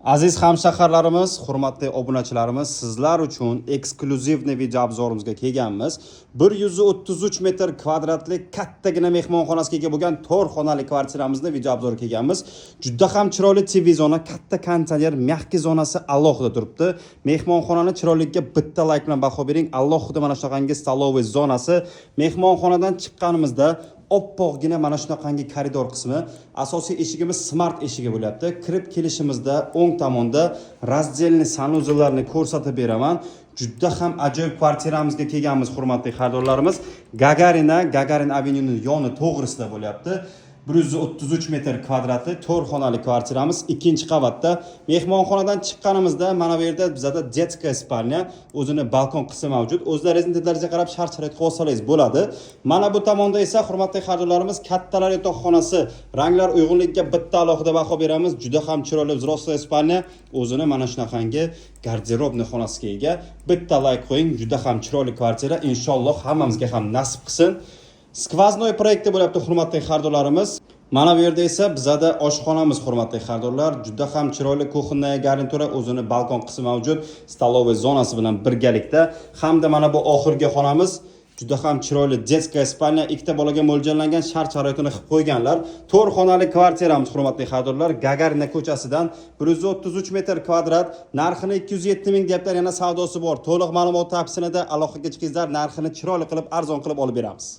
Aziz hamshaharlarimiz, hurmatli obunachilarimiz, sizlar uchun eksklyuzivniy video obzorimizga kelganmiz. 133 metr kvadratlik kattagina mehmonxonasiga ega bo'lgan 4 xonali kvartiramizni video obzori kelganmiz. Juda ham chiroyli TV zona, katta konteyner, mehki zonasi alohida turibdi. Mehmonxonani chiroyligiga bitta like bilan baho bering. Alohida mana shunaqangi staloviy zonasi. Mehmonxonadan chiqqanimizda oppoqgina mana shunaqangi koridor qismi, asosiy eshigimiz smart eshigi bo'lyapti. Kirib kelishimizda o'ng tomonda razdelni sanuzillarni ko'rsatib beraman. Juda ham ajoyib kvartiramizga kelganmiz, hurmatli xaridorlarimiz. Gagarin Avenue'ning yoni to'g'risida bo'lyapti. 133 metr kvadratli 4 xonali kvartiramiz, ikkinchi qavatda. Mehmonxonadan chiqqanimizda mana bu yerda bizda детская spalnya, o'zini balkon qismi mavjud. O'zlaringizni didlaringizga qarab shart-sharoit qo'ysangiz bo'ladi. Mana bu tomonda esa, hurmatli xaridorlarimiz, kattalar yotoqxonasi, ranglar uyg'unligiga bitta alohida baho beramiz. Juda ham chiroyli взрослая spalnya, o'zini mana shunaqangi garderobni xonasiga ega. Bitta like qo'ying, juda ham chiroyli kvartira. Inshaalloh hammamizga ham nasib qilsin. Skvoznoy proyekti bo'lyapti, hurmatli xaridorlarimiz. Mana bu yerda esa bizada oshxonamiz, hurmatli xaridorlar. Juda ham chiroyli kuxonная garnitura, o'zini balkon qismi mavjud, staloviy zonasi bilan birgalikda. Hamda mana bu oxirgi xonamiz juda ham chiroyli детская spalnya, ikkita bolaga mo'ljallangan shart-sharoitini qilib qo'yganlar. 4 xonali kvartiramiz, hurmatli xaridorlar, Gagarina ko'chasidan 133 metr kvadrat, narxini 207 ming deyaptilar, yana savdosi bor. To'liq ma'lumot topsinida aloqaga chiqingizlar, narxini chiroyli qilib, arzon qilib olib beramiz.